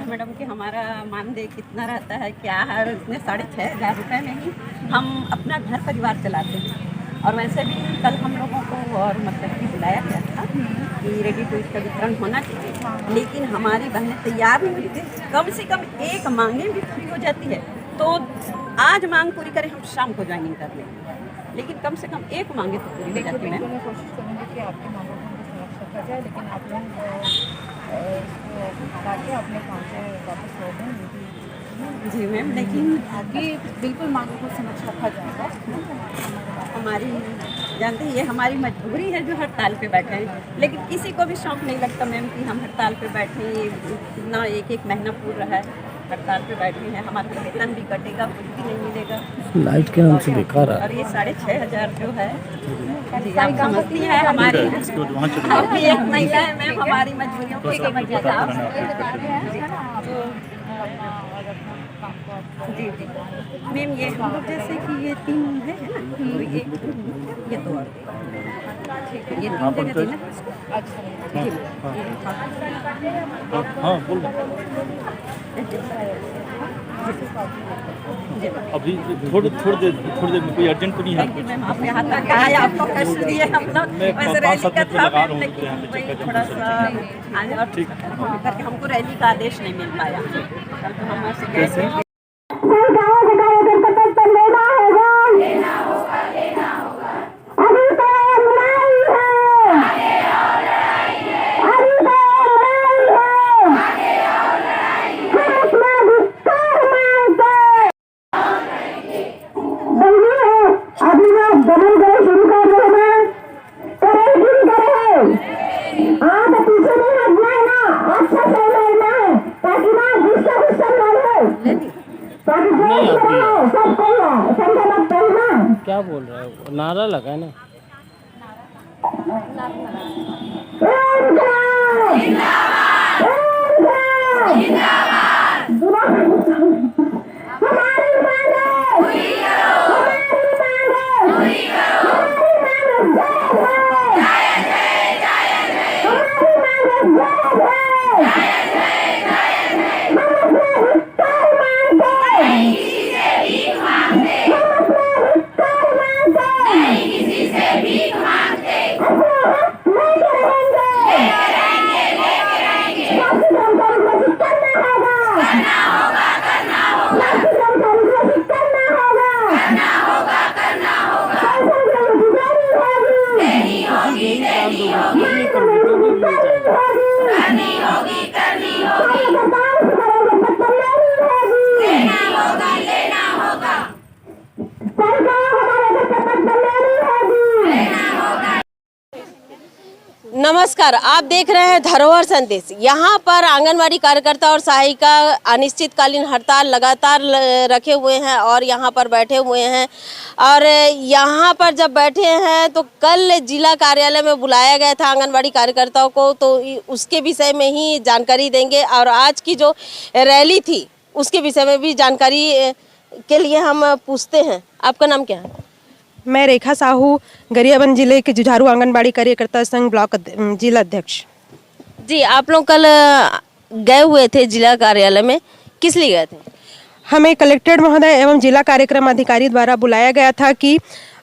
Madam कि हमारा मानदेय कितना रहता है क्या है, इसमें 6,500 रुपये में ही हम अपना घर परिवार चलाते हैं। और वैसे भी कल हम लोगों को और मतलब कि बुलाया गया था कि रेडी टू ईट का वितरण होना चाहिए, लेकिन हमारी बहनें तैयार नहीं होती। कम से कम एक मांगे भी पूरी हो जाती है तो आज मांग पूरी करें, हम शाम को ज्वाइनिंग कर लेंगे, लेकिन कम से कम एक मांगे तो पूरी हो जाती है। मैं कोशिश करूँगी कि आपकी मांगों को सुरक्षा रखा जाए, लेकिन आप लोग ताकि अपने काम से वापस लौटें। जी मैम, लेकिन आपकी बिल्कुल मांगों को समक्ष रखा जाएगा। हमारी जानते हैं ये हमारी मजबूरी है जो हड़ताल पे बैठे हैं, लेकिन किसी को भी शौक नहीं लगता मैम कि हम हड़ताल पे बैठे। इतना एक महीना पूरा है हड़ताल पे बैठे हैं, हमारा वेतन भी कटेगा, कुछ भी नहीं मिलेगा, लाइट के नाम से बेकार है। और ये 6,500 जो है जी आप समझती हैं हमारी हम भी एक महिला है मैम, हमारी मजबूरियों को समझिएगा आप। जी जी मैम, ये हम लोग जैसे कि ये 3 है ना, तो ये 2 और ठीक है, ये 3 जगह थी ना। अच्छा जी हाँ बोल अभी थोड़ी देर में कोई अर्जेंट तो नहीं है। मैम आप यहाँ तक आए, आपको कष्ट दिए हम लोग, वैसे रैली का था मैम, लेकिन वही थोड़ा सा आज और करके हमको रैली का आदेश नहीं मिल पाया। कल तो हम ऐसे गए थे। क्या बोल रहा है? नारा लगा है ना। नमस्कार, आप देख रहे हैं धरोहर संदेश। यहाँ पर आंगनवाड़ी कार्यकर्ता और सहायिका अनिश्चितकालीन हड़ताल लगातार रखे हुए हैं और यहाँ पर बैठे हुए हैं। और यहाँ पर जब बैठे हैं तो कल जिला कार्यालय में बुलाया गया था आंगनवाड़ी कार्यकर्ताओं को, तो उसके विषय में ही जानकारी देंगे। और आज की जो रैली थी उसके विषय में भी जानकारी के लिए हम पूछते हैं। आपका नाम क्या है? मैं रेखा साहू, गरियाबंद जिले के जुझारू आंगनबाड़ी कार्यकर्ता संघ ब्लॉक जिला अध्यक्ष। जी, आप लोग कल गए हुए थे जिला कार्यालय में, किस लिए गए थे? हमें कलेक्टर महोदय एवं जिला कार्यक्रम अधिकारी द्वारा बुलाया गया था कि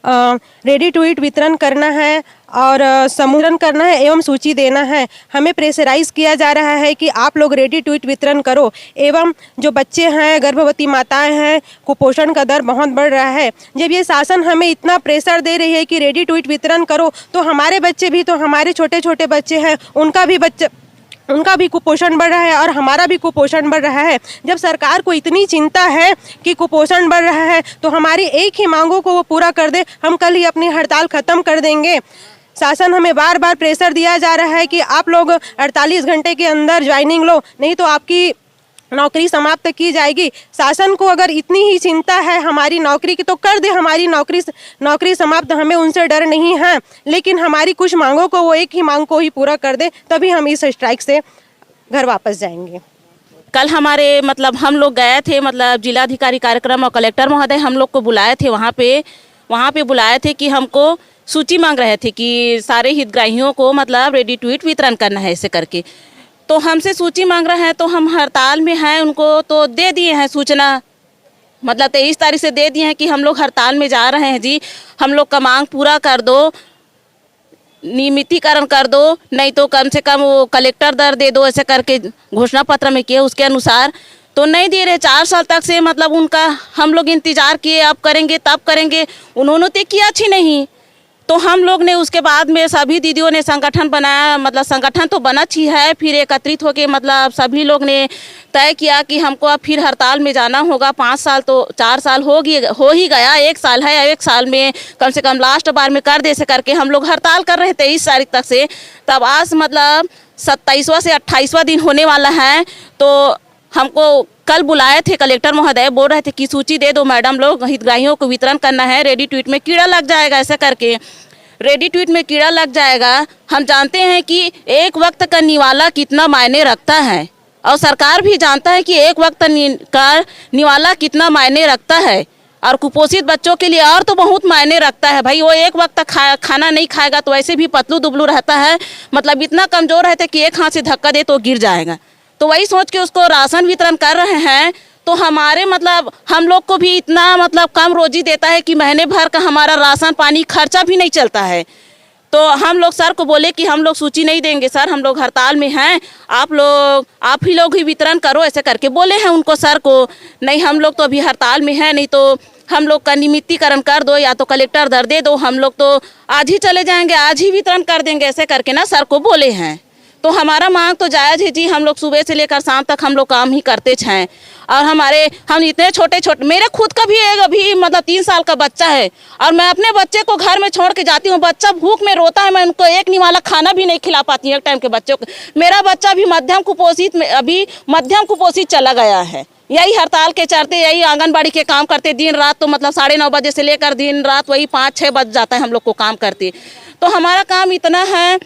रेडी टू ईट वितरण करना है और समूहन करना है एवं सूची देना है। हमें प्रेशराइज किया जा रहा है कि आप लोग रेडी टू ईट वितरण करो, एवं जो बच्चे हैं, गर्भवती माताएं हैं, कुपोषण का दर बहुत बढ़ रहा है। जब ये शासन हमें इतना प्रेशर दे रही है कि रेडी टू ईट वितरण करो, तो हमारे बच्चे भी, तो हमारे छोटे छोटे बच्चे हैं, उनका भी कुपोषण बढ़ रहा है और हमारा भी कुपोषण बढ़ रहा है। जब सरकार को इतनी चिंता है कि कुपोषण बढ़ रहा है तो हमारी एक ही मांगों को वो पूरा कर दे, हम कल ही अपनी हड़ताल खत्म कर देंगे। शासन हमें बार बार प्रेशर दिया जा रहा है कि आप लोग 48 घंटे के अंदर ज्वाइनिंग लो, नहीं तो आपकी नौकरी समाप्त की जाएगी। शासन को अगर इतनी ही चिंता है हमारी नौकरी की तो कर दे हमारी नौकरी समाप्त, हमें उनसे डर नहीं है। लेकिन हमारी कुछ मांगों को वो एक ही मांग को ही पूरा कर दे, तभी हम इस स्ट्राइक से घर वापस जाएंगे। कल हमारे हम लोग गए थे, जिलाधिकारी कार्यक्रम और कलेक्टर महोदय हम लोग को बुलाए थे, वहाँ पे बुलाए थे कि हमको सूची मांग रहे थे कि सारे हितग्राहियों को रेडी टू ईट वितरण करना है ऐसे करके। तो हमसे सूची मांग रहे हैं, तो हम हड़ताल में हैं, उनको तो दे दिए हैं सूचना, मतलब 23 तारीख से दे दिए हैं कि हम लोग हड़ताल में जा रहे हैं जी, हम लोग का मांग पूरा कर दो, नियमितीकरण कर दो, नहीं तो कम से कम वो कलेक्टर दर दे दो, ऐसे करके घोषणा पत्र में किए उसके अनुसार तो नहीं दे रहे। 4 साल तक से मतलब उनका हम लोग इंतजार किए, अब करेंगे तब करेंगे, उन्होंने तो किया अच्छी नहीं। तो हम लोग ने उसके बाद में सभी दीदियों ने संगठन बनाया, मतलब संगठन तो बना ही है, फिर एकत्रित होके मतलब सभी लोग ने तय किया कि हमको अब फिर हड़ताल में जाना होगा। 5 साल तो 4 साल हो ही गया, 1 साल है, 1 साल में कम से कम लास्ट बार में कर दे से करके हम लोग हड़ताल कर रहे थे 23 तारीख तक से। तब आज मतलब 27वां से 28वां दिन होने वाला है। तो हमको कल बुलाए थे कलेक्टर महोदय, बोल रहे थे कि सूची दे दो मैडम, लोग हितग्राहियों को वितरण करना है, रेडी ट्वीट में कीड़ा लग जाएगा, ऐसा करके रेडी ट्वीट में कीड़ा लग जाएगा। हम जानते हैं कि एक वक्त का निवाला कितना मायने रखता है, और सरकार भी जानता है कि एक वक्त का निवाला कितना मायने रखता है, और कुपोषित बच्चों के लिए और तो बहुत मायने रखता है भाई। वो एक वक्त खाना नहीं खाएगा तो वैसे भी पतलू दुबलू रहता है, मतलब इतना कमज़ोर रहता है कि एक हाथ से धक्का दे तो गिर जाएगा। तो वही सोच के उसको राशन वितरण कर रहे हैं। तो हमारे मतलब हम लोग को भी इतना मतलब कम रोजी देता है कि महीने भर का हमारा राशन पानी खर्चा भी नहीं चलता है। तो हम लोग सर को बोले कि हम लोग सूची नहीं देंगे सर, हम लोग हड़ताल में हैं, आप ही लोग ही वितरण करो, ऐसे करके बोले हैं उनको सर को। नहीं, हम लोग तो अभी हड़ताल में हैं, नहीं तो हम लोग का नियमितीकरण कर दो, या तो कलेक्टर दर दे दो, हम लोग तो आज ही चले जाएंगे, आज ही वितरण कर देंगे, ऐसे करके ना सर को बोले हैं। तो हमारा मांग तो जायज़ है जी, हम लोग सुबह से लेकर शाम तक हम लोग काम ही करते हैं। और हम इतने छोटे मेरे खुद का भी एक अभी मतलब 3 साल का बच्चा है, और मैं अपने बच्चे को घर में छोड़ के जाती हूँ, बच्चा भूख में रोता है, मैं उनको एक निवाला खाना भी नहीं खिला पाती हूँ एक टाइम के बच्चों को। मेरा बच्चा भी मध्यम कुपोषित चला गया है। यही हड़ताल के चलते, यही आंगनबाड़ी के काम करते दिन रात, तो मतलब 9:30 बजे से लेकर दिन रात वही 5-6 बज जाता है हम लोग को काम करते। तो हमारा काम इतना है,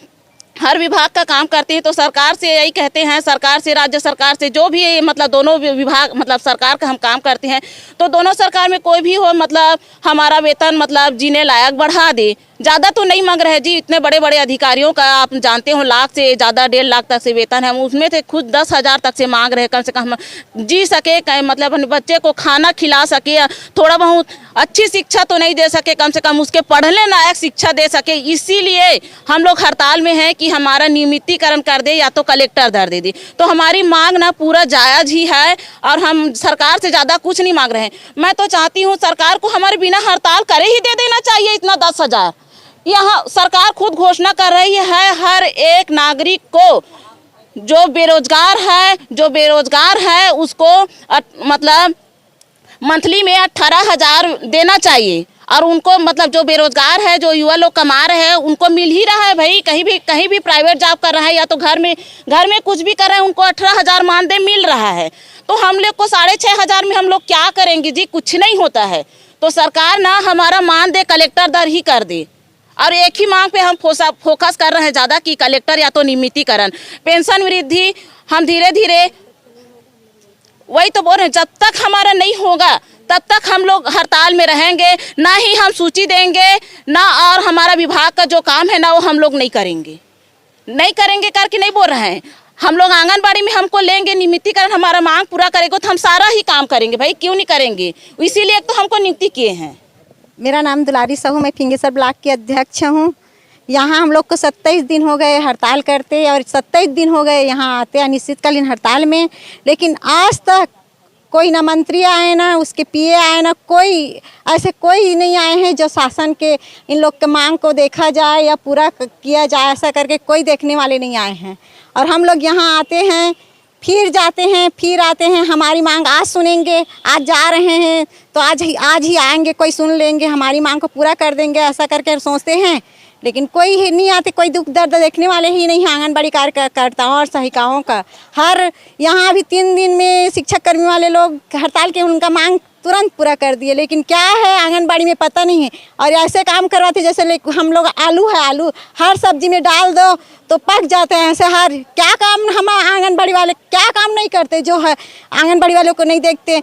हर विभाग का काम करते हैं। तो सरकार से यही कहते हैं, सरकार से, राज्य सरकार से, जो भी मतलब दोनों विभाग मतलब सरकार का हम काम करते हैं, तो दोनों सरकार में कोई भी हो मतलब हमारा वेतन मतलब जीने लायक बढ़ा दे। ज़्यादा तो नहीं मांग रहे जी, इतने बड़े बड़े अधिकारियों का आप जानते हो लाख से ज़्यादा 1.5 लाख तक से वेतन है, उसमें से खुद 10,000 तक से मांग रहे, कम से कम जी सके, मतलब अपने बच्चे को खाना खिला सके, थोड़ा बहुत अच्छी शिक्षा तो नहीं दे सके, कम से कम उसके पढ़ने लायक शिक्षा दे सके। इसीलिए हम लोग हड़ताल में हैं कि हमारा नियमितीकरण कर दे या तो कलेक्टर दर दे दे। तो हमारी मांग ना पूरा जायज़ ही है, और हम सरकार से ज़्यादा कुछ नहीं मांग रहे हैं। मैं तो चाहती हूँ सरकार को हमारे बिना हड़ताल करे ही दे देना चाहिए इतना 10,000। यहाँ सरकार खुद घोषणा कर रही है हर एक नागरिक को, जो बेरोजगार है उसको मतलब मंथली में 18,000 देना चाहिए, और उनको मतलब जो बेरोजगार है, जो युवा लोग कमा रहे हैं, उनको मिल ही रहा है भाई। कहीं भी प्राइवेट जॉब कर रहा है या तो घर में कुछ भी कर रहे हैं, उनको 18,000 मानदेय मिल रहा है। तो हम लोग को 6,500 में हम लोग क्या करेंगे जी, कुछ नहीं होता है। तो सरकार ना हमारा मानदेय कलेक्टर दर ही कर दे, और एक ही मांग पे हम फोकस कर रहे हैं ज़्यादा कि कलेक्टर या तो नियमितीकरण। पेंशन वृद्धि हम धीरे धीरे, वही तो बोल रहे हैं, जब तक हमारा नहीं होगा तब तक हम लोग हड़ताल में रहेंगे, ना ही हम सूची देंगे, ना और हमारा विभाग का जो काम है ना वो हम लोग नहीं करेंगे करके नहीं बोल रहे हैं। हम लोग आंगनबाड़ी में हमको लेंगे, नियमितीकरण हमारा मांग पूरा करेगा तो हम सारा ही काम करेंगे भाई, क्यों नहीं करेंगे। इसीलिए तो हमको नियुक्ति किए हैं। मेरा नाम दुलारी साहू, मैं फिंगेश्वर ब्लॉक की अध्यक्ष हूँ। यहाँ हम लोग को 27 दिन हो गए हड़ताल करते, और 27 दिन हो गए यहाँ आते अनिश्चितकालीन हड़ताल में, लेकिन आज तक कोई ना मंत्री आए, ना उसके पीए आए, ना कोई नहीं आए हैं जो शासन के इन लोग के मांग को देखा जाए या पूरा किया जाए, ऐसा करके कोई देखने वाले नहीं आए हैं। और हम लोग यहाँ आते हैं, फिर जाते हैं, फिर आते हैं, हमारी मांग आज सुनेंगे, आज जा रहे हैं तो आज ही आएंगे, कोई सुन लेंगे, हमारी मांग को पूरा कर देंगे, ऐसा करके सोचते हैं। लेकिन कोई ही नहीं आते, कोई दुख दर्द देखने वाले ही नहीं है आंगनबाड़ी कार्यकर्ताओं और सहायिकाओं का। यहाँ अभी 3 दिन में शिक्षक कर्मी वाले लोग हड़ताल के उनका मांग तुरंत पूरा कर दिए, लेकिन क्या है आंगनबाड़ी में पता नहीं है। और ऐसे काम करवाते जैसे हम लोग आलू हर सब्जी में डाल दो तो पक जाते हैं, ऐसे क्या काम हम आंगनबाड़ी वाले क्या काम नहीं करते जो है आंगनबाड़ी वालों को नहीं देखते।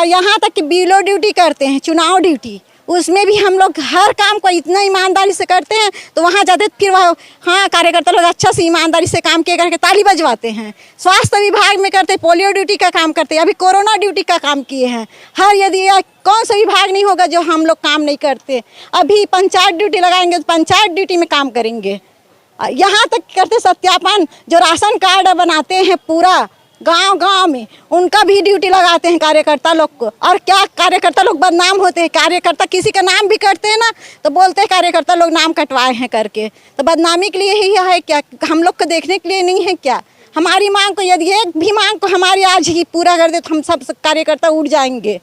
यहाँ तक कि बीएलओ ड्यूटी करते हैं, चुनाव ड्यूटी, उसमें भी हम लोग हर काम को इतना ईमानदारी से करते हैं, तो वहाँ जाते फिर वह हाँ कार्यकर्ता लोग अच्छा से ईमानदारी से काम किए करके ताली बजवाते हैं। स्वास्थ्य विभाग में करते, पोलियो ड्यूटी का काम करते, अभी कोरोना ड्यूटी का काम किए हैं। हर यदि कौन सा विभाग नहीं होगा जो हम लोग काम नहीं करते। अभी पंचायत ड्यूटी लगाएंगे तो पंचायत ड्यूटी में काम करेंगे। यहाँ तक करते सत्यापन, जो राशन कार्ड बनाते हैं पूरा गांव में, उनका भी ड्यूटी लगाते हैं कार्यकर्ता लोग को। और क्या कार्यकर्ता लोग बदनाम होते हैं। कार्यकर्ता किसी का नाम भी करते हैं ना तो बोलते हैं कार्यकर्ता लोग नाम कटवाए हैं करके। तो बदनामी के लिए ही है क्या, हम लोग को देखने के लिए नहीं है क्या? हमारी मांग को यदि एक भी मांग को हमारी आज ही पूरा कर दे तो हम सब कार्यकर्ता उठ जाएंगे।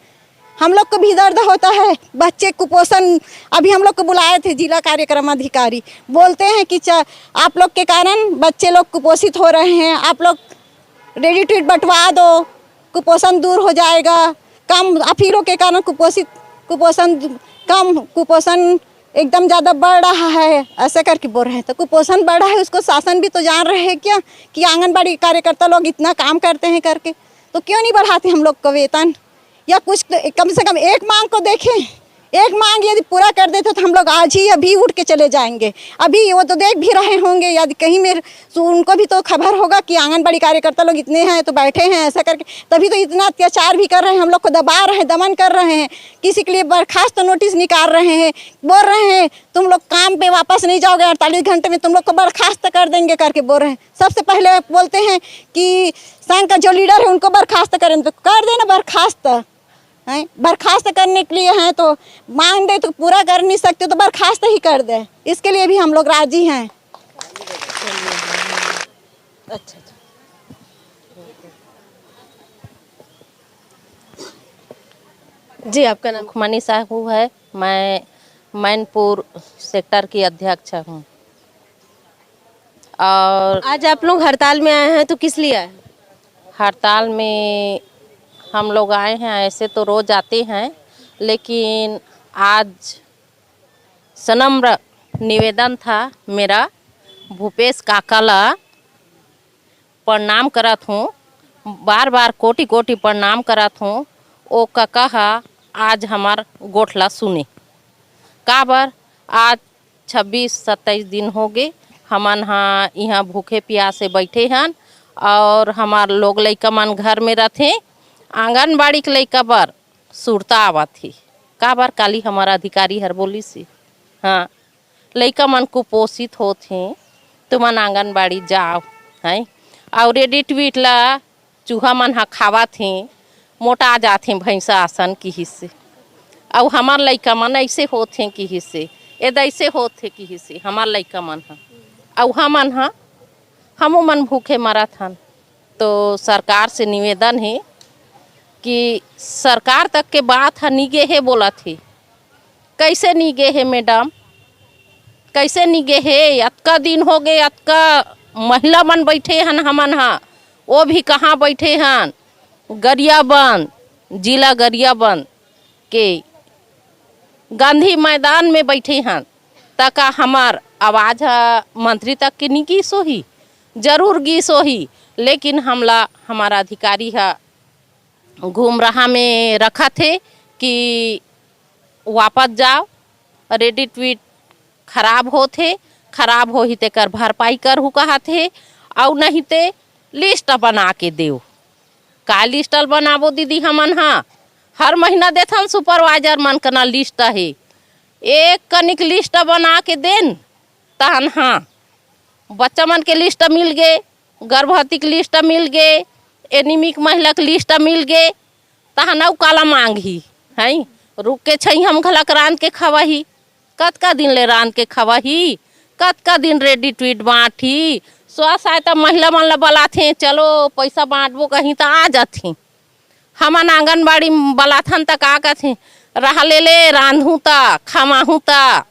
हम लोग को भी दर्द होता है। बच्चे कुपोषण, अभी हम लोग को बुलाए थे जिला कार्यक्रम अधिकारी, बोलते हैं कि आप लोग के कारण बच्चे लोग कुपोषित हो रहे हैं, आप लोग रेडी टू ईट बंटवा दो, कुपोषण दूर हो जाएगा। कम अफीरों के कारण कुपोषण कम, कुपोषण एकदम ज़्यादा बढ़ रहा है, ऐसे करके बोल रहे हैं। तो कुपोषण बढ़ रहा है, उसको शासन भी तो जान रहे हैं क्या कि आंगनबाड़ी कार्यकर्ता लोग इतना काम करते हैं करके, तो क्यों नहीं बढ़ाते हम लोग को वेतन? या कुछ कम से कम एक मांग को देखें। एक मांग यदि पूरा कर देते तो हम लोग आज ही अभी उठ के चले जाएंगे। अभी वो तो देख भी रहे होंगे, यदि कहीं मेरे उनको भी तो खबर होगा कि आंगनबाड़ी कार्यकर्ता लोग इतने हैं तो बैठे हैं ऐसा करके, तभी तो इतना अत्याचार भी कर रहे हैं, हम लोग को दबा रहे हैं, दमन कर रहे हैं। किसी के लिए बर्खास्त नोटिस निकाल रहे हैं, बोल रहे हैं तुम लोग काम पे वापस नहीं जाओगे, 48 घंटे में तुम लोग को बर्खास्त कर देंगे करके बोल रहे हैं। सबसे पहले बोलते हैं कि संघ का जो लीडर है उनको बर्खास्त करें, तो कर देना बर्खास्त। बर्खास्त करने के लिए हैं तो मांग दे तो पूरा कर नहीं सकते तो बर्खास्त ही कर दे, इसके लिए भी हम लोग राजी हैं। अच्छा, जी आपका नाम? मनी साहू है, मैं मैनपुर सेक्टर की अध्यक्ष हूँ। और आज आप लोग हड़ताल में आए हैं तो किस लिए आए? हड़ताल में हम लोग आए हैं, ऐसे तो रोज आते हैं, लेकिन आज सनम्र निवेदन था मेरा भूपेश काकाला प्रणाम करत हूँ, बार बार कोटि कोटि प्रणाम करत हूँ। ओ कहा आज हमार गोठला सुने काबर आज 26-27 दिन हो गए हमन हाँ यहाँ भूखे प्यासे बैठे हैं और हमार लोग लइका मन घर में रहते। आंगनबाड़ी के लइका बर सुरता आवत थी काबर काली हमारा अधिकारी हर बोली सी हाँ लइका मन कुपोषित होते तुमन आंगनबाड़ी जाओ हैं और रेडी टू ईट ला चूहा मन हा खावा थे मोटा जाते भैंसा आसन की हिस्से और हमार लइका मन ऐसे होते कि हिस्से एद ऐसे होते कि हिस्से हमार लइका मन हा और हमन हा हम मन भूखे मरत हन। तो सरकार से निवेदन है कि सरकार तक के बात है निगे है बोला थी, कैसे निगे है मैडम, कैसे निगे है? अतका दिन हो गए, अतका महिला मन बैठे हन हमन हाँ, वो भी कहाँ बैठे हन? गरियाबंद, जिला गरियाबंद के गांधी मैदान में बैठे हन। तका हमार आवाज़ मंत्री तक के नहीं गीस होही, जरूर गीस होही, लेकिन हमला हमारा अधिकारी है घूम रहा में रखा थे कि वापस जाओ, रेडी ट्वीट खराब होते, खराब हो ही ते कर भरपाई कर हु कहा थे और नहीं ते लिस्ट बना के देव। का लिस्ट बनाबो दीदी हमन हाँ हर महीना देथन सुपरवाइजर मन कना लिस्ट है, एक कनिक लिस्ट बना के देन तहन हाँ बच्चा मन के लिस्ट मिल गए, गर्भवती के लिस्ट मिल गए, एनीमिक महिला के लिस्ट मिल गए, तहन औ काला मांग ही है रुक के छई हम घलक रांध के खवाही, कतका दिन ले रांध के खवाही, कतका दिन रेडी ट्वीट बाँटी। स्व सहायता महिला मन ला बलाथे चलो पैसा बाँटबो कहीं तो आ जाथे, हमन आंगनबाड़ी बलाथन तक आ कथे रहा ले रांधू ता खमाहू ता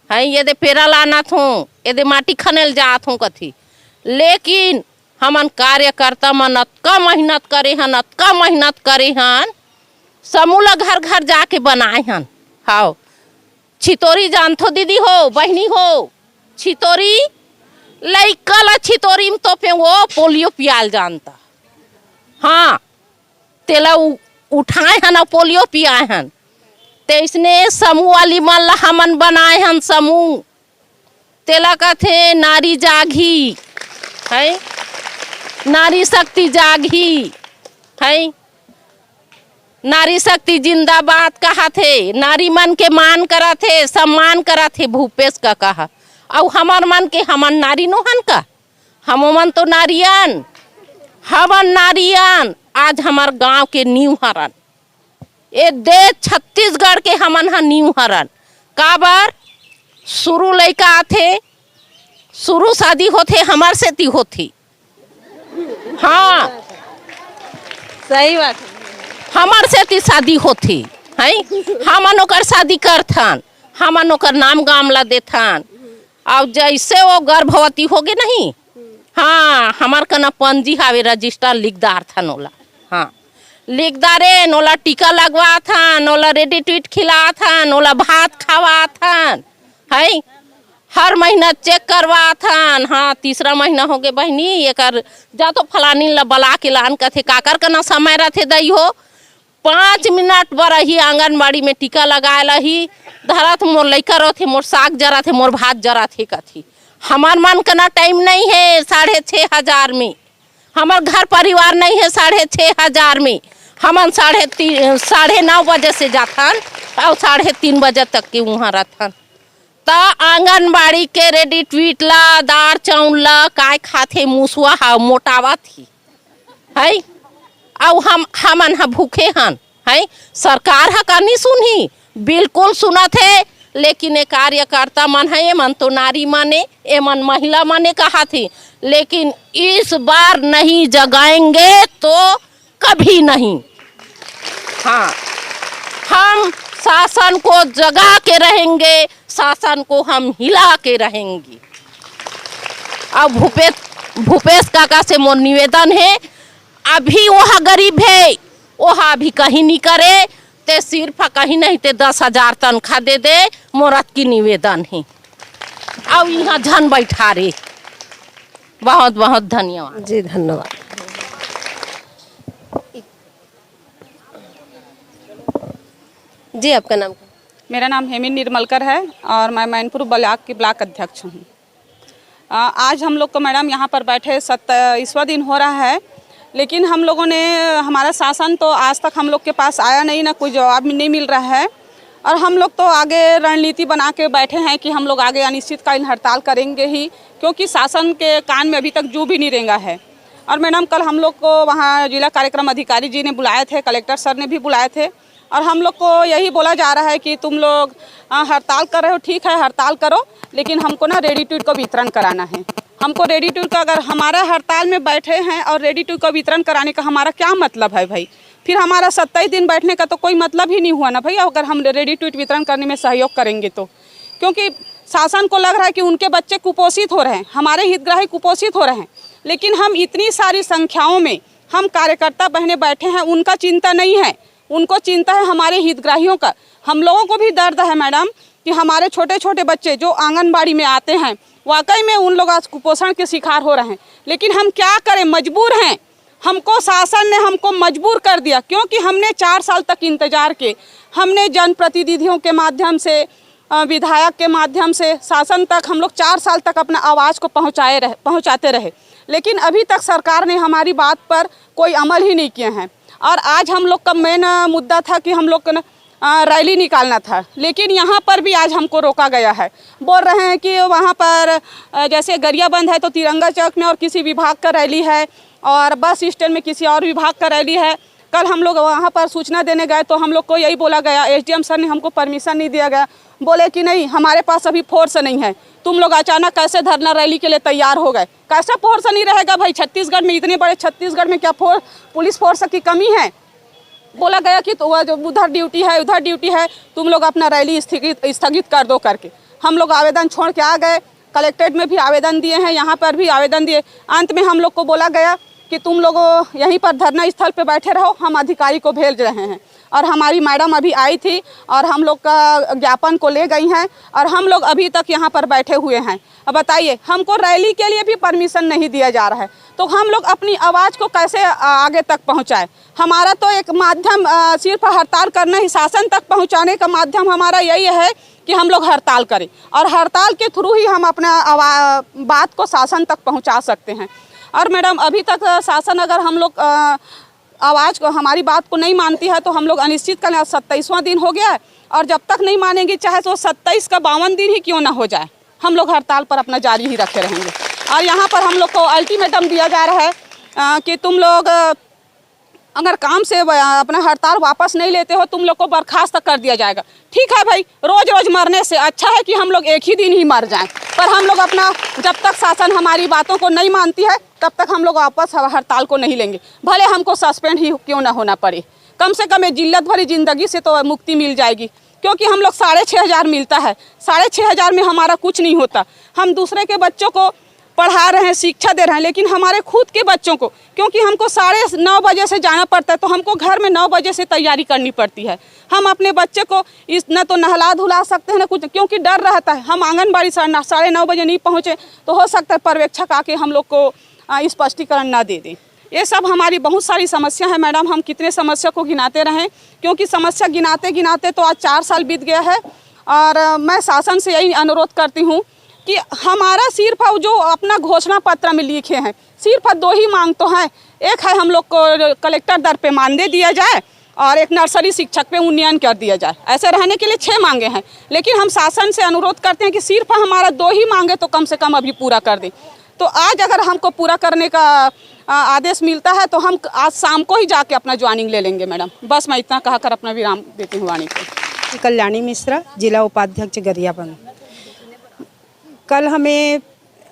है ये दे पेरा लाना थूँ ये दे माटी खनेल जात हूँ कथी। लेकिन हमन कार्यकर्ता मन अतका मेहनत करे हन, अतका मेहनत करे हन, समूला घर घर जाके बनाए हन। हाँ छितोरी जानथो दीदी हो बहनी हो, छितोरी लइका ला छितोरी में तो पे वो पोलियो पियाल जानता हाँ तेला उठाए हन पोलियो पियाए हन। ते इसने समूह वाली मन ला हमन बनाए हन समूह तेला कथे नारी जागी है, नारी शक्ति जागी है, नारी शक्ति जिंदाबाद कहा थे, नारी मन के मान करा थे, सम्मान करा थे भूपेश का कहा। और हमार मन के हमन नारी नोहन का, हम मन तो नारियन, हमन नारियन आज हमार गांव के नींव हरन, ये देश छत्तीसगढ़ के हमन हा नींव हरन। काबर शुरू लड़का आथे, शुरू शादी होथे हमार सेती होती, हाँ सही बात है। हमार सेती शादी होती है, हमन ओकर शादी करथन, हमन ओकर नाम गामला देथन। और जैसे वो गर्भवती होगे नहीं, हाँ हमार कना पंजी हावे रजिस्टर लिखदार था नोला, हाँ लिखदारे नोला टीका लगवा था, नोला रेडी ट्वीट खिला था, नोला भात खावा था है, हर महीना चेक करवा था। हाँ तीसरा महीना हो गए बहनी एक जा तो फलानी ला बला के लान कथे काकर कना समय रथे दई हो 5 मिनट बर ही आंगनबाड़ी में टीका लगाए ही धरत मोर लइका रथे, मोर साग जरा थे, मोर भात जरा थे कथी। हमार मन कना टाइम नहीं है 6,500 में, हमार घर परिवार नहीं है 6,500 में, हमन 9:30 बजे से जाथन और 3:30 बजे तक के वहाँ रहथन। त आंगनबाड़ी के रेडी ट्वीट ला दार चाउल ला काय खाथे मुसवा हा मोटावा थी है, और हमन हा भूखे हन है। सरकार हा का नहीं सुनी, बिल्कुल सुना थे, लेकिन ये कार्यकर्ता मन है, ये मन तो नारी माने, ये मन महिला माने कहा थी, लेकिन इस बार नहीं जगाएंगे तो कभी नहीं। हाँ हम शासन को जगा के रहेंगे, शासन को हम हिला के रहेंगे। अब भूपेश काका से मोर निवेदन है, अभी वह गरीब है, वह अभी कहीं नहीं करे, ते सिर्फ कहीं नहीं ते 10,000 तनख्वाह दे दे, मोरत की निवेदन है। अब यहाँ झन बैठा रे, बहुत बहुत धन्यवाद जी, धन्यवाद। जी आपका नाम? मेरा नाम हेमिन निर्मलकर है और मैं मैनपुर ब्लॉक की ब्लॉक अध्यक्ष हूँ। आज हम लोग को मैडम यहाँ पर बैठे 27वां दिन हो रहा है, लेकिन हम लोगों ने, हमारा शासन तो आज तक हम लोग के पास आया नहीं, ना कोई जवाब नहीं मिल रहा है। और हम लोग तो आगे रणनीति बना के बैठे हैं कि हम लोग आगे अनिश्चितकालीन हड़ताल करेंगे ही, क्योंकि शासन के कान में अभी तक जू भी नहीं रेंगा है। और मैडम कल हम लोग को वहाँ जिला कार्यक्रम अधिकारी जी ने बुलाए थे, कलेक्टर सर ने भी बुलाए थे, और हम लोग को यही बोला जा रहा है कि तुम लोग हड़ताल कर रहे हो, ठीक है हड़ताल करो, लेकिन हमको ना रेडी ट्वीट का वितरण कराना है। हमको रेडी ट्वीट का, अगर हमारा हड़ताल में बैठे हैं और रेडी ट्वीट का वितरण कराने का हमारा क्या मतलब है भाई? फिर हमारा 27 दिन बैठने का तो कोई मतलब ही नहीं हुआ ना भाई, अगर हम रेडी ट्वीट वितरण करने में सहयोग करेंगे तो। क्योंकि शासन को लग रहा है कि उनके बच्चे कुपोषित हो रहे हैं, हमारे हितग्राही कुपोषित हो रहे हैं, लेकिन हम इतनी सारी संख्याओं में हम कार्यकर्ता बहने बैठे हैं, उनका चिंता नहीं है, उनको चिंता है हमारे हितग्राहियों का। हम लोगों को भी दर्द है मैडम कि हमारे छोटे छोटे बच्चे जो आंगनबाड़ी में आते हैं, वाकई में उन लोग आज कुपोषण के शिकार हो रहे हैं। लेकिन हम क्या करें, मजबूर हैं, हमको शासन ने हमको मजबूर कर दिया, क्योंकि हमने 4 साल तक इंतजार किए, हमने जनप्रतिनिधियों के माध्यम से, विधायक के माध्यम से शासन तक हम लोग 4 साल तक अपना आवाज़ को पहुँचाते रहे, लेकिन अभी तक सरकार ने हमारी बात पर कोई अमल ही नहीं किए हैं। और आज हम लोग का मेन मुद्दा था कि हम लोग को रैली निकालना था, लेकिन यहाँ पर भी आज हमको रोका गया है। बोल रहे हैं कि वहाँ पर जैसे गरिया बंद है तो तिरंगा चौक में और किसी विभाग का रैली है, और बस स्टैंड में किसी और विभाग का रैली है। कल हम लोग वहाँ पर सूचना देने गए तो हम लोग को यही बोला गया, एसडीएम सर ने हमको परमिशन नहीं दिया गया, बोले कि नहीं हमारे पास अभी फोर्स नहीं है, तुम लोग अचानक कैसे धरना रैली के लिए तैयार हो गए? कैसे फोर्स नहीं रहेगा भाई? छत्तीसगढ़ में, इतने बड़े छत्तीसगढ़ में क्या पुलिस फोर्स की कमी है? बोला गया कि तो उधर ड्यूटी है, उधर ड्यूटी है, तुम लोग अपना रैली स्थगित कर दो करके। हम लोग आवेदन छोड़ के आ गए, कलेक्ट्रेट में भी आवेदन दिए हैं, यहाँ पर भी आवेदन दिए। अंत में हम लोग को बोला गया कि तुम लोग यहीं पर धरना स्थल पे बैठे रहो, हम अधिकारी को भेज रहे हैं। और हमारी मैडम अभी आई थी और हम लोग का ज्ञापन को ले गई हैं और हम लोग अभी तक यहाँ पर बैठे हुए हैं। अब बताइए, हमको रैली के लिए भी परमिशन नहीं दिया जा रहा है, तो हम लोग अपनी आवाज़ को कैसे आगे तक पहुँचाएं? हमारा तो एक माध्यम सिर्फ हड़ताल करना ही, शासन तक पहुँचाने का माध्यम हमारा यही है कि हम लोग हड़ताल करें और हड़ताल के थ्रू ही हम अपना बात को शासन तक पहुँचा सकते हैं। और मैडम अभी तक शासन अगर हम लोग आवाज़ को, हमारी बात को नहीं मानती है तो हम लोग अनिश्चितकालीन 27वां दिन हो गया है और जब तक नहीं मानेंगे, चाहे तो 27 का 52 दिन ही क्यों ना हो जाए, हम लोग हड़ताल पर अपना जारी ही रखे रहेंगे। और यहाँ पर हम लोग को अल्टीमेटम दिया जा रहा है कि तुम लोग अगर काम से अपना हड़ताल वापस नहीं लेते हो, तुम लोग को बर्खास्त कर दिया जाएगा। ठीक है भाई, रोज रोज मरने से अच्छा है कि हम लोग एक ही दिन ही मर जाएं, पर हम लोग अपना, जब तक शासन हमारी बातों को नहीं मानती है तब तक हम लोग वापस हड़ताल को नहीं लेंगे, भले हमको सस्पेंड ही क्यों ना होना पड़े। कम से कम जिल्लत भरी ज़िंदगी से तो मुक्ति मिल जाएगी, क्योंकि हम लोग 6,500 मिलता है, 6,500 में हमारा कुछ नहीं होता। हम दूसरे के बच्चों को पढ़ा रहे हैं, शिक्षा दे रहे हैं, लेकिन हमारे खुद के बच्चों को, क्योंकि हमको 9:30 बजे से जाना पड़ता है, तो हमको घर में 9 बजे से तैयारी करनी पड़ती है। हम अपने बच्चे को न तो नहला धुला सकते हैं न कुछ, क्योंकि डर रहता है। हम आंगनबाड़ी 9:30 बजे नहीं पहुँचे तो हो सकता है पर्यवेक्षक आके हम लोग को स्पष्टीकरण ना दे दें। ये सब हमारी बहुत सारी समस्या है मैडम। हम कितने समस्या को गिनाते रहें, क्योंकि समस्या गिनाते गिनाते तो आज 4 साल बीत गया है। और मैं शासन से यही अनुरोध करती हूँ कि हमारा सिर्फ जो अपना घोषणा पत्र में लिखे हैं, सिर्फ 2 ही मांग तो हैं। एक है हम लोग को कलेक्टर दर पे मानदेय दिया जाए और एक नर्सरी शिक्षक पे उन्नयन कर दिया जाए। ऐसे रहने के लिए 6 मांगे हैं, लेकिन हम शासन से अनुरोध करते हैं कि सिर्फ हमारा 2 ही मांगे तो कम से कम अभी पूरा कर दें। तो आज अगर हमको पूरा करने का आदेश मिलता है तो हम आज शाम को ही जाके अपना ज्वाइनिंग ले लेंगे मैडम। बस मैं इतना कहकर अपना विराम देती हूँ वाणी को। कल्याणी मिश्रा, जिला उपाध्यक्ष गरियाबंद। कल हमें,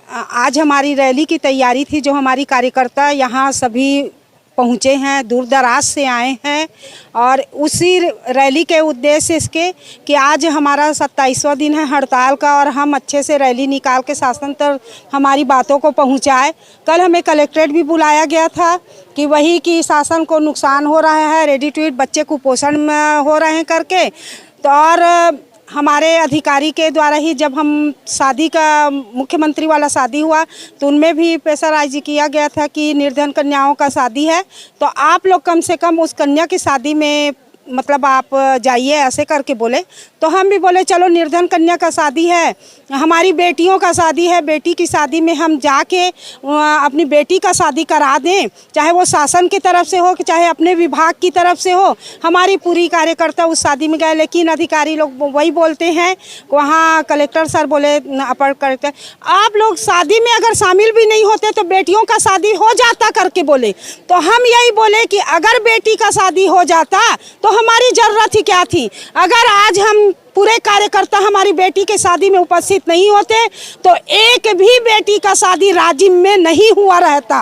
आज हमारी रैली की तैयारी थी, जो हमारी कार्यकर्ता यहाँ सभी पहुँचे हैं, दूर दराज से आए हैं, और उसी रैली के उद्देश्य इसके कि आज हमारा 27वां दिन है हड़ताल का और हम अच्छे से रैली निकाल के शासन तक हमारी बातों को पहुँचाए। कल हमें कलेक्ट्रेट भी बुलाया गया था कि वही कि शासन को नुकसान हो रहा है, रेडी टू ईट बच्चे कुपोषण में हो रहे हैं करके। तो और हमारे अधिकारी के द्वारा ही जब हम शादी का, मुख्यमंत्री वाला शादी हुआ तो उनमें भी प्रेशराइज किया गया था कि निर्धन कन्याओं का शादी है, तो आप लोग कम से कम उस कन्या की शादी में मतलब आप जाइए, ऐसे करके बोले। तो हम भी बोले चलो, निर्धन कन्या का शादी है, हमारी बेटियों का शादी है, बेटी की शादी में हम जाके अपनी बेटी का शादी करा दें, चाहे वो शासन की तरफ से हो कि चाहे अपने विभाग की तरफ से हो। हमारी पूरी कार्यकर्ता उस शादी में गए, लेकिन अधिकारी लोग वही बोलते हैं, वहाँ कलेक्टर सर बोले, अपर कलेक्टर, आप लोग शादी में अगर शामिल भी नहीं होते तो बेटियों का शादी हो जाता करके बोले। तो हम यही बोले कि अगर बेटी का शादी हो जाता तो हमारी जरूरत ही क्या थी। अगर आज हम पूरे कार्यकर्ता हमारी बेटी के शादी में उपस्थित नहीं होते तो एक भी बेटी का शादी राज्य में नहीं हुआ रहता,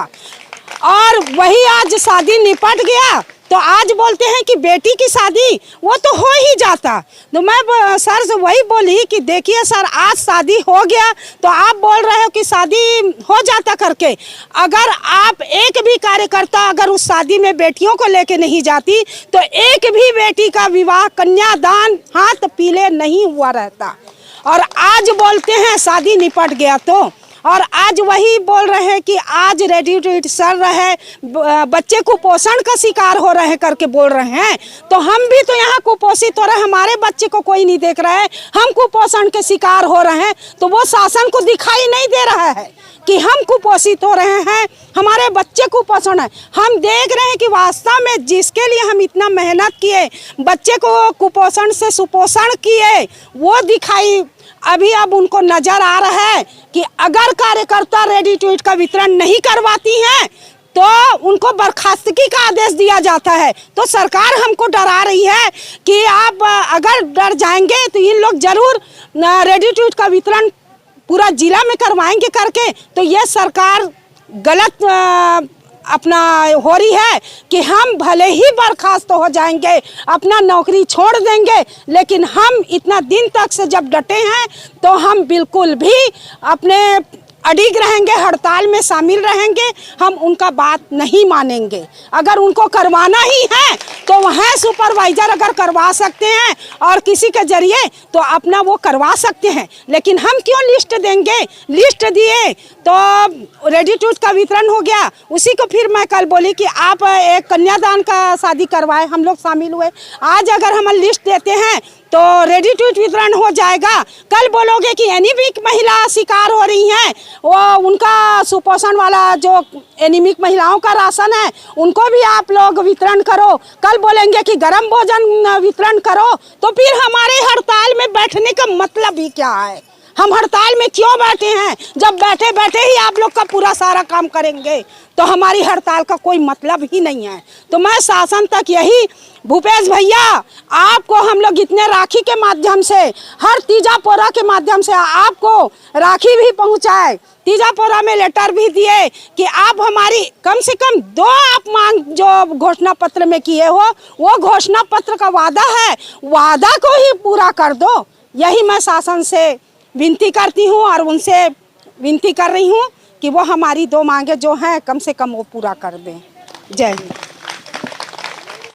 और वही आज शादी निपट गया तो आज बोलते हैं कि बेटी की शादी वो तो हो ही जाता। तो मैं सर से वही बोली कि देखिए सर, आज शादी हो गया तो आप बोल रहे हो कि शादी हो जाता करके। अगर आप एक भी कार्यकर्ता अगर उस शादी में बेटियों को लेके नहीं जाती तो एक भी बेटी का विवाह, कन्यादान हाथ पीले नहीं हुआ रहता। और आज बोलते हैं शादी निपट गया तो, और आज वही बोल रहे हैं कि आज रेडी टू ईट सर रहे, बच्चे कुपोषण का शिकार हो रहे हैं करके बोल रहे हैं। तो हम भी तो यहाँ कुपोषित हो रहे हैं, हमारे बच्चे को कोई नहीं देख रहा है, हम कुपोषण के शिकार हो रहे हैं। तो वो शासन को दिखाई नहीं दे रहा है कि हम कुपोषित हो रहे हैं, हमारे बच्चे कुपोषण है। हम देख रहे हैं कि वास्तव में जिसके लिए हम इतना मेहनत किए, बच्चे को कुपोषण से सुपोषण किए, वो दिखाई अभी अब उनको नजर आ रहा है कि अगर कार्यकर्ता रेडी टू ईट का वितरण नहीं करवाती हैं तो उनको बर्खास्तगी का आदेश दिया जाता है। तो सरकार हमको डरा रही है कि आप अगर डर जाएंगे तो इन लोग जरूर रेडी टू ईट का वितरण पूरा जिला में करवाएंगे करके। तो ये सरकार गलत अपना हो रही है कि हम भले ही बर्खास्त हो जाएंगे, अपना नौकरी छोड़ देंगे, लेकिन हम इतना दिन तक से जब डटे हैं तो हम बिल्कुल भी अपने अडिग रहेंगे, हड़ताल में शामिल रहेंगे, हम उनका बात नहीं मानेंगे। अगर उनको करवाना ही है तो वहाँ सुपरवाइजर अगर करवा सकते हैं और किसी के जरिए तो अपना वो करवा सकते हैं, लेकिन हम क्यों लिस्ट देंगे? लिस्ट दिए तो रेडी टू ईट का वितरण हो गया, उसी को फिर मैं कल बोली कि आप एक कन्यादान का शादी करवाए, हम लोग शामिल हुए। आज अगर हम लिस्ट देते हैं तो रेडी टू ईट वितरण हो जाएगा। कल बोलोगे कि एनीमिक महिला शिकार हो रही हैं, वो उनका सुपोषण वाला जो एनीमिक महिलाओं का राशन है उनको भी आप लोग वितरण करो। कल बोलेंगे कि गर्म भोजन वितरण करो, तो फिर हमारे हड़ताल में बैठने का मतलब ही क्या है? हम हड़ताल में क्यों बैठे हैं? जब बैठे बैठे ही आप लोग का पूरा सारा काम करेंगे तो हमारी हड़ताल का कोई मतलब ही नहीं है। तो मैं शासन तक यही, भूपेश भैया आपको हम लोग इतने राखी के माध्यम से, हर तीजा पोरा के माध्यम से आपको राखी भी पहुंचाए, तीजा पोरा में लेटर भी दिए कि आप हमारी कम से कम 2 आप मांग जो घोषणा पत्र में किए हो वो घोषणा पत्र का वादा है, वादा को ही पूरा कर दो। यही मैं शासन से विनती करती हूँ और उनसे विनती कर रही हूँ कि वो हमारी 2 मांगे जो हैं कम से कम वो पूरा कर दें। जय हिंद।